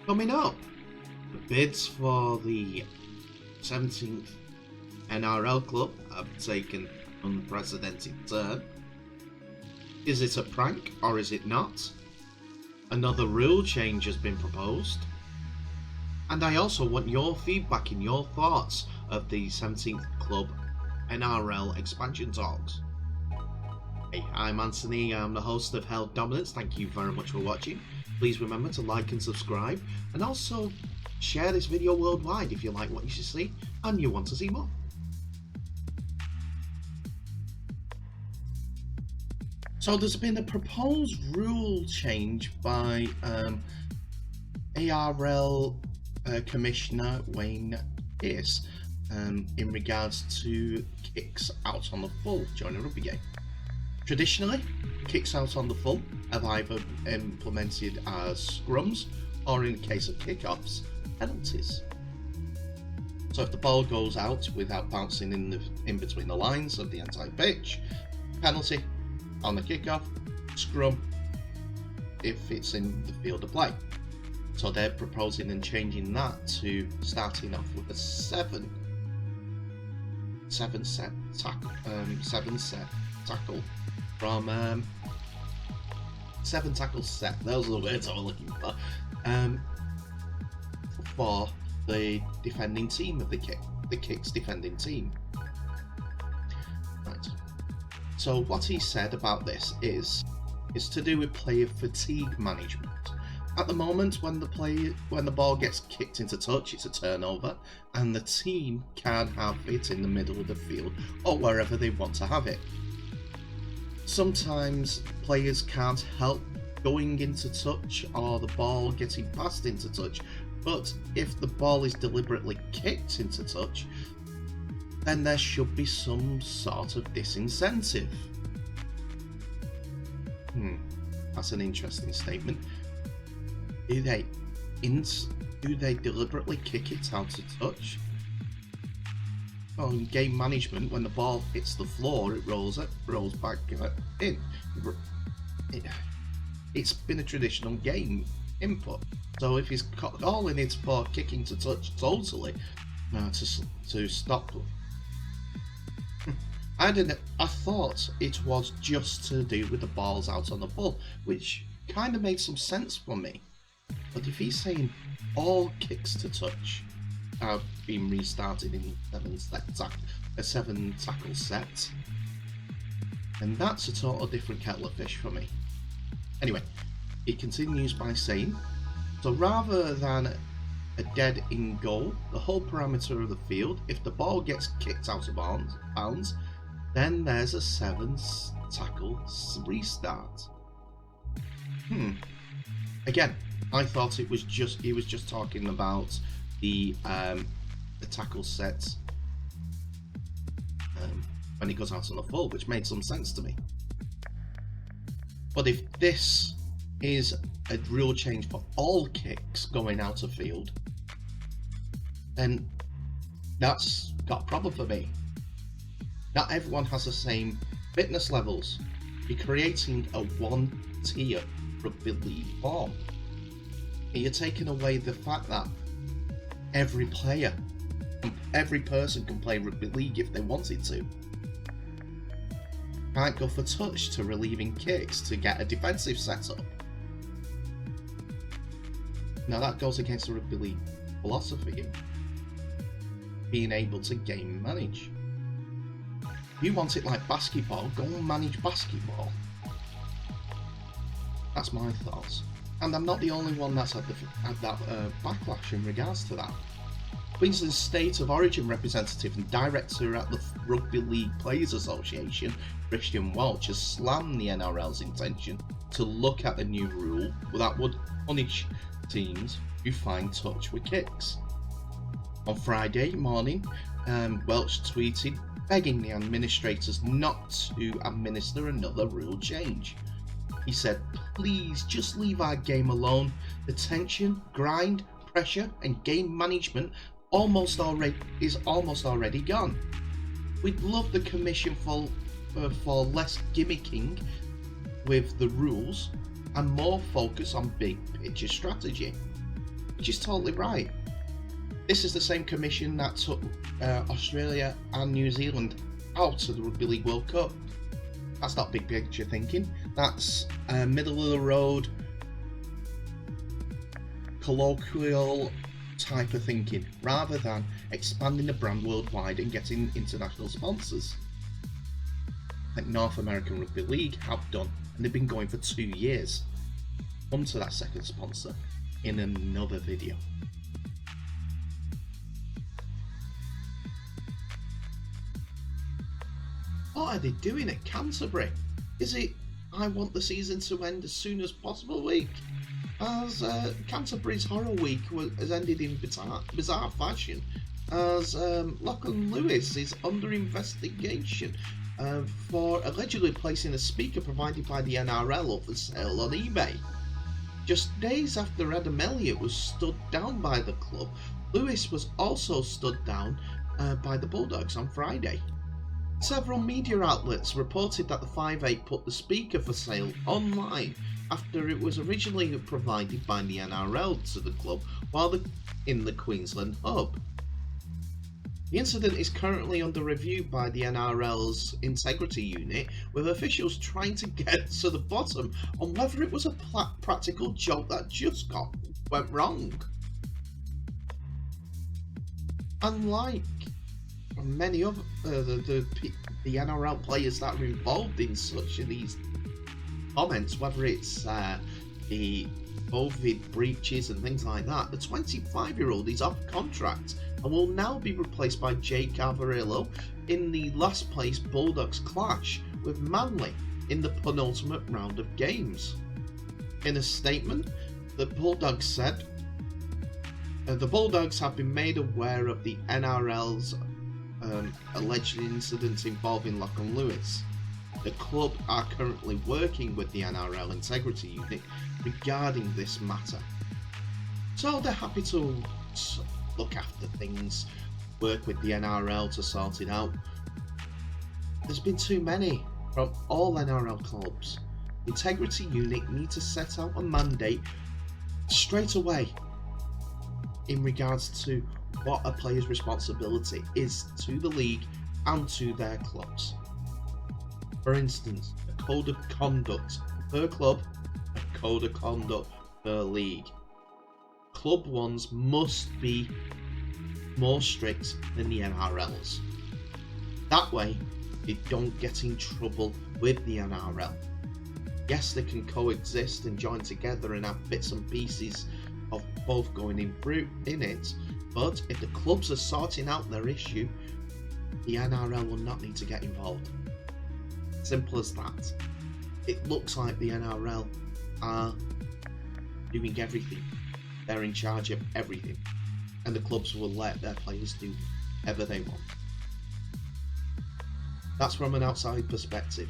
Coming up, the bids for the 17th NRL club have taken an unprecedented turn. Is it a prank or is it not? Another rule change has been proposed. And I also want your feedback and your thoughts of the 17th club NRL expansion talks. Hey, I'm Anthony, I'm the host of Held Dominance. Thank you very much for watching. Please remember to like and subscribe, and also share this video worldwide if you like what you see and you want to see more. So there's been a proposed rule change by ARL Commissioner Wayne Pearce in regards to kicks out on the full during a rugby game. Traditionally, kicks out on the full have either implemented as scrums or, in the case of kickoffs, penalties. So if the ball goes out without bouncing in between the lines of the entire pitch, penalty on the kickoff, scrum if it's in the field of play. So they're proposing and changing that to starting off with a seven set tackle from 7 tackles set. Those are the words I was looking for the defending team of the kick's defending team. Right. So what he said about this is to do with player fatigue management. At the moment, when the ball gets kicked into touch, it's a turnover, and the team can have it in the middle of the field or wherever they want to have it. Sometimes players can't help going into touch or the ball getting passed into touch, but if the ball is deliberately kicked into touch, then there should be some sort of disincentive. That's an interesting statement. Do they deliberately kick it out of touch? Well, in game management, when the ball hits the floor, it rolls back in. It's been a traditional game input. So if he's calling it for kicking to touch totally to stop, I thought it was just to do with the balls out on the full, which kind of made some sense for me. But if he's saying all kicks to touch have been restarted in a 7 tackle set, and that's a total different kettle of fish for me. Anyway, he continues by saying, so rather than a dead in goal, the whole parameter of the field, if the ball gets kicked out of bounds, then there's a 7 tackle restart. Again, I thought he was just talking about the tackle set when it goes out on the full, which made some sense to me. But if this is a rule change for all kicks going out of field, then that's got a problem for me. Not everyone has the same fitness levels. You're creating a one-tier rugby league form. You're taking away the fact that every person can play rugby league if they wanted to. Can't go for touch to relieving kicks to get a defensive setup. Now that goes against the rugby league philosophy of being able to game manage. If you want it like basketball, go and manage basketball. That's my thoughts. And I'm not the only one that's had that backlash in regards to that. Queensland's State of Origin representative and director at the Rugby League Players Association, Christian Welch, has slammed the NRL's intention to look at the new rule that would punish teams who find touch with kicks. On Friday morning, Welch tweeted begging the administrators not to administer another rule change. He said, please just leave our game alone. The tension, grind, pressure and game management is almost already gone. We'd love the commission for less gimmicking with the rules and more focus on big picture strategy. which is totally right. This is the same commission that took Australia and New Zealand out of the Rugby League World Cup. That's not big picture thinking. That's middle of the road, colloquial type of thinking, rather than expanding the brand worldwide and getting international sponsors, like North American Rugby League have done, and they've been going for 2 years. Come to that second sponsor in another video. What are they doing at Canterbury? Is it I want the season to end as soon as possible week? As Canterbury's horror week has ended in bizarre fashion, as Lockland Lewis is under investigation for allegedly placing a speaker provided by the NRL up for sale on eBay. Just days after Adam Elliott was stood down by the club, Lewis was also stood down by the Bulldogs on Friday. Several media outlets reported that the 5'8" put the speaker for sale online after it was originally provided by the NRL to the club while in the Queensland hub. The incident is currently under review by the NRL's integrity unit, with officials trying to get to the bottom on whether it was a practical joke that just went wrong. Unlike many of the NRL players that are involved in these comments, whether it's the COVID breaches and things like that, the 25-year-old is off contract and will now be replaced by Jake Avarillo in the last place Bulldogs clash with Manly in the penultimate round of games. In a statement, the Bulldogs said, the Bulldogs have been made aware of the NRL's alleged incident involving Lockland Lewis. The club are currently working with the NRL integrity unit regarding this matter. So they're happy to look after things, work with the NRL to sort it out. There's been too many from all NRL clubs. The integrity unit need to set out a mandate straight away in regards to what a player's responsibility is to the league and to their clubs. For instance, a code of conduct per club, a code of conduct per league. Club ones must be more strict than the NRL's. That way, they don't get in trouble with the NRL. Yes, they can coexist and join together and have bits and pieces of both going in it, but if the clubs are sorting out their issue, the NRL will not need to get involved. Simple as that. It looks like the NRL are doing everything. They're in charge of everything, and the clubs will let their players do whatever they want. That's from an outside perspective.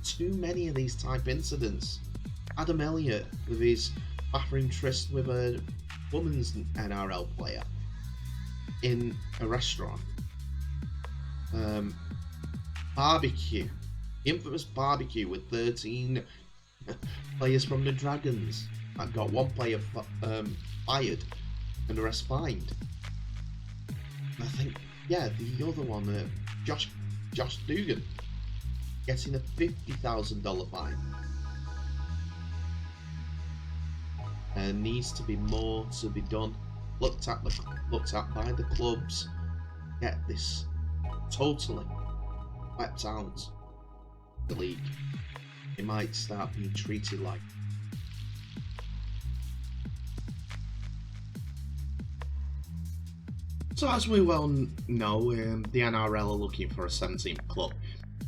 Too many of these type incidents. Adam Elliott with his bathroom tryst with a women's NRL player in a restaurant. Barbecue. Infamous barbecue with 13 players from the Dragons. That got one player fired and the rest fined. I think, yeah, the other one, Josh Dugan, getting a $50,000 fine. Needs to be more to be done. Looked at by the clubs. Get this totally wiped out. The league. It might start being treated like. So as we well know, the NRL are looking for a 17th club,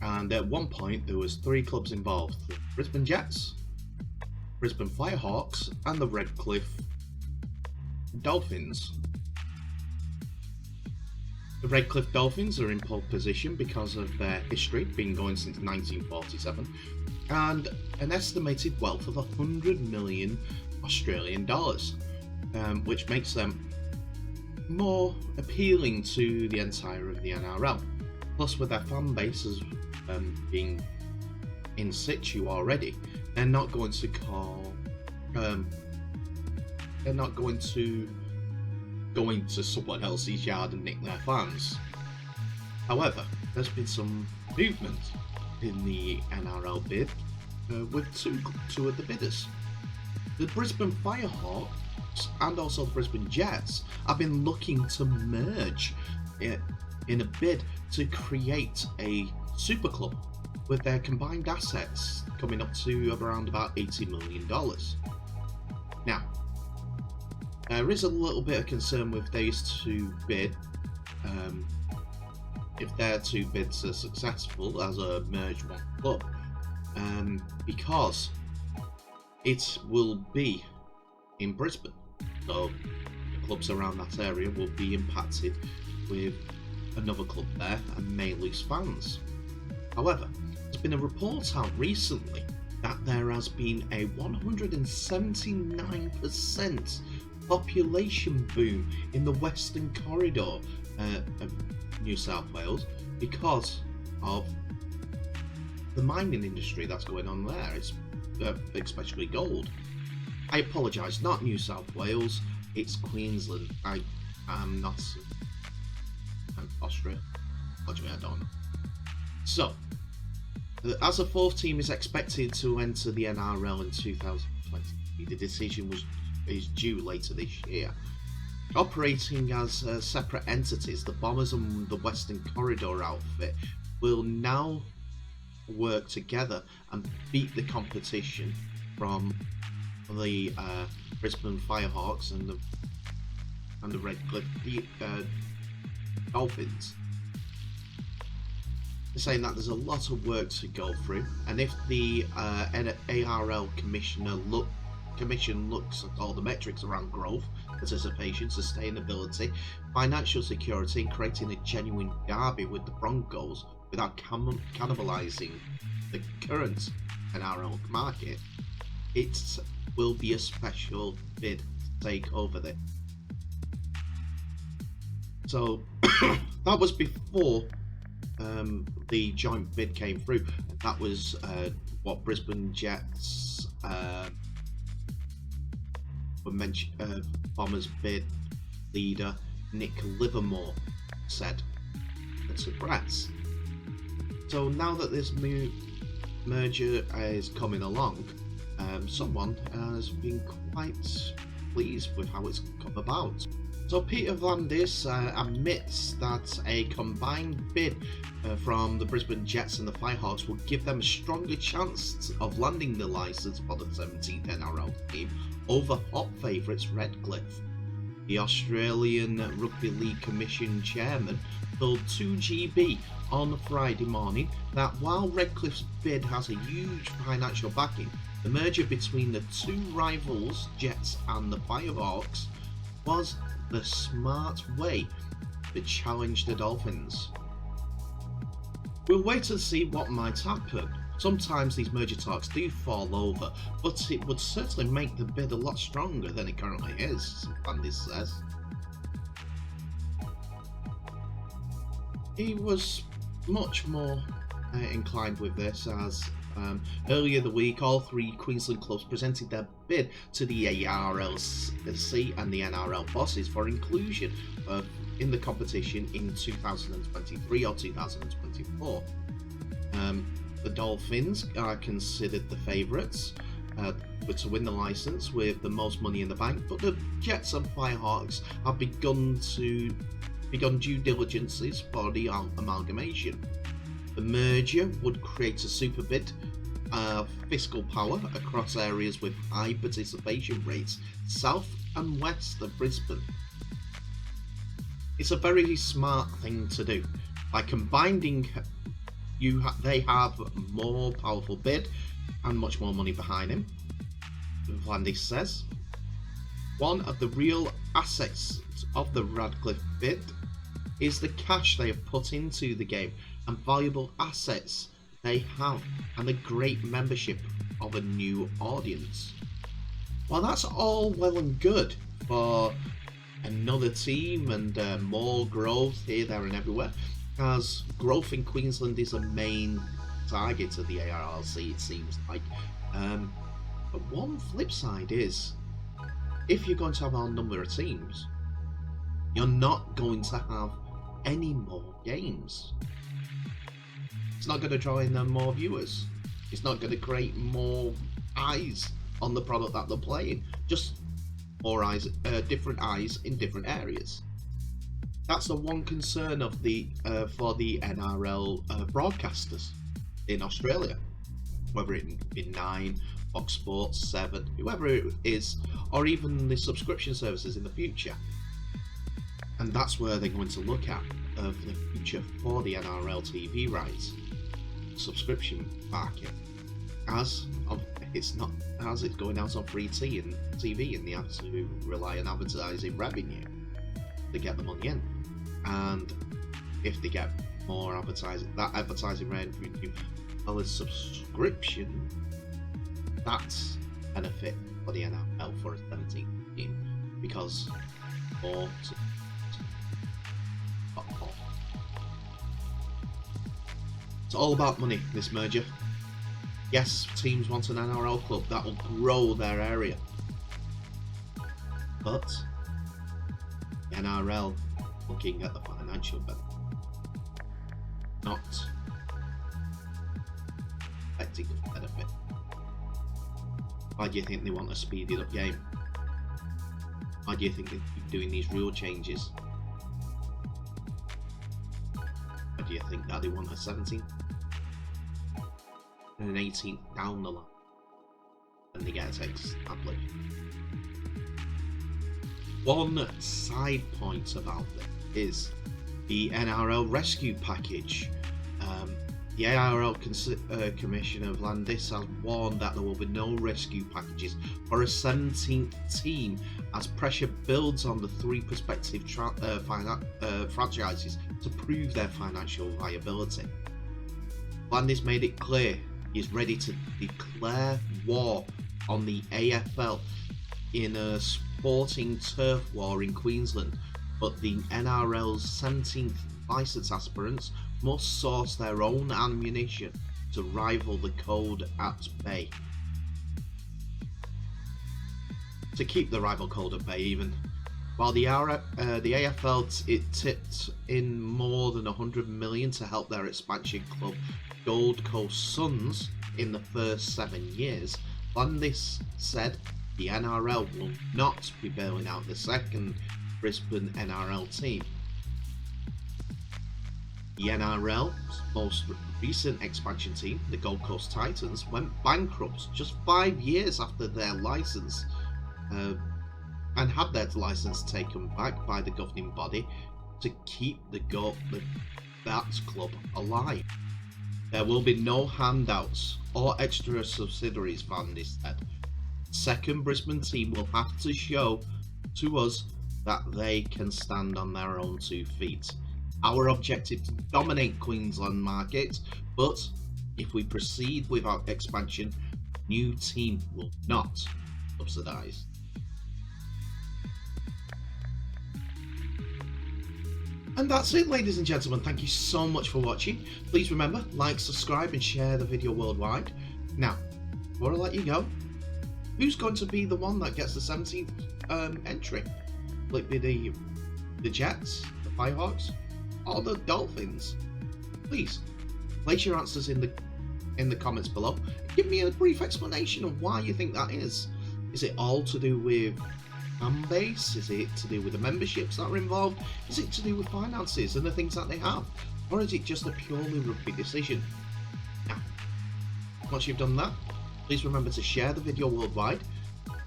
and at one point there was 3 clubs involved: the Brisbane Jets, Brisbane Firehawks, and the Redcliffe Dolphins. The Redcliffe Dolphins are in pole position because of their history, been going since 1947, and an estimated wealth of 100 million Australian dollars, which makes them more appealing to the entire of the NRL. Plus, with their fan bases being in situ already, they're not going to call They're not going to go into someone else's yard and nick their fans. However, there's been some movement in the NRL bid with two of the bidders. The Brisbane Firehawks and also the Brisbane Jets have been looking to merge in a bid to create a super club with their combined assets coming up to around about $80 million. Now, there is a little bit of concern with these two bids. If their two bids are successful as a merged one club, because it will be in Brisbane, so the clubs around that area will be impacted with another club there and may lose fans. However, there's been a report out recently that there has been a 179% population boom in the Western Corridor of New South Wales because of the mining industry that's going on there. It's especially gold. I apologise, not New South Wales, it's Queensland. I am not Austria. Actually, I don't know. So, as a fourth team is expected to enter the NRL in 2020, the decision is due later this year. Operating as separate entities, the Bombers and the Western Corridor outfit will now work together and beat the competition from the Brisbane Firehawks and the Redcliffe Dolphins. They're saying that there's a lot of work to go through, and if the ARL commission looks at all the metrics around growth, participation, sustainability, financial security, and creating a genuine derby with the Broncos without cannibalising the current NRL market, it will be a special bid to take over there. So that was before the joint bid came through. That was what Brisbane Jets Bombers bid leader Nick Livermore said to press. So now that this merger is coming along, someone has been quite pleased with how it's come about. So Peter Vlandis admits that a combined bid from the Brisbane Jets and the Firehawks will give them a stronger chance of landing the licence for the 17th NRL team over hot favourites Redcliffe. The Australian Rugby League Commission chairman told 2GB on Friday morning that while Redcliffe's bid has a huge financial backing, the merger between the two rivals, Jets and the Firehawks, was the smart way to challenge the Dolphins. We'll wait to see what might happen. Sometimes these merger talks do fall over, but it would certainly make the bid a lot stronger than it currently is, Vlandis says. He was much more inclined with this as earlier the week all three Queensland clubs presented their bid to the ARLC and the NRL bosses for inclusion in the competition in 2023 or 2024. The Dolphins are considered the favourites to win the licence with the most money in the bank, but the Jets and Firehawks have begun due diligences for the amalgamation. The merger would create a super bid of fiscal power across areas with high participation rates south and west of Brisbane. It's a very smart thing to do. By combining, they have more powerful bid and much more money behind him, Vlandis says. One of the real assets of the Redcliffe bid is the cash they have put into the game and valuable assets they have and the great membership of a new audience. While that's all well and good for another team and more growth here, there and everywhere, as growth in Queensland is a main target of the ARLC, it seems like. But one flip side is, if you're going to have our number of teams, you're not going to have any more games. It's not going to draw in more viewers. It's not going to create more eyes on the product that they're playing. Just more eyes, different eyes in different areas. That's the one concern of the for the NRL broadcasters in Australia, whether it be 9, Fox Sports, 7, whoever it is, or even the subscription services in the future. And that's where they're going to look at the future for the NRL TV rights subscription market, as it's going out on free TV, and they have to rely on advertising revenue to get the money in. And if they get more advertising revenue well as subscription, that's benefit for the NRL for a 17 team, because more. It's all about money, this merger. Yes, teams want an NRL club that will grow their area, but the NRL looking at the financial benefit, not affecting the benefit. Why do you think they want a speeded up game? Why do you think they keep doing these rule changes? Why do you think that they want a 17th and an 18th down the line and they get it established? One side point about this is the NRL rescue package. The NRL Commissioner Landis has warned that there will be no rescue packages for a 17th team as pressure builds on the 3 prospective franchises to prove their financial viability. Landis made it clear he is ready to declare war on the AFL in a sporting turf war in Queensland, but the NRL's 17th licence aspirants must source their own ammunition to rival the code at bay. To keep the rival code at bay, even while the AFL tipped in more than 100 million to help their expansion club Gold Coast Suns in the first 7 years, Landis said the NRL will not be bailing out the second Brisbane NRL team. The NRL's most recent expansion team, the Gold Coast Titans, went bankrupt just 5 years after their licence and had their licence taken back by the governing body to keep that club alive. There will be no handouts or extra subsidiaries, Landis said. Second Brisbane team will have to show to us that they can stand on their own 2 feet. Our objective to dominate Queensland market, but if we proceed with our expansion, new team will not subsidise. And that's it, ladies and gentlemen. Thank you so much for watching. Please remember, like, subscribe and share the video worldwide. Now, before I let you go, who's going to be the one that gets the 17th entry? Will it be the Jets, the Firehawks, or the Dolphins? Please place your answers in the comments below. Give me a brief explanation of why you think that is. Is it all to do with fan base? Is it to do with the memberships that are involved? Is it to do with finances and the things that they have? Or is it just a purely rugby decision? Now, once you've done that, please remember to share the video worldwide.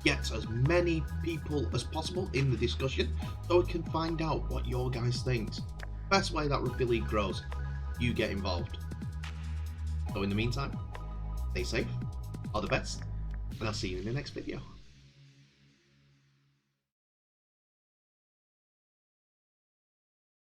Get as many people as possible in the discussion so we can find out what your guys think. Best way that rugby league grows, you get involved. So in the meantime, stay safe, all the best, and I'll see you in the next video.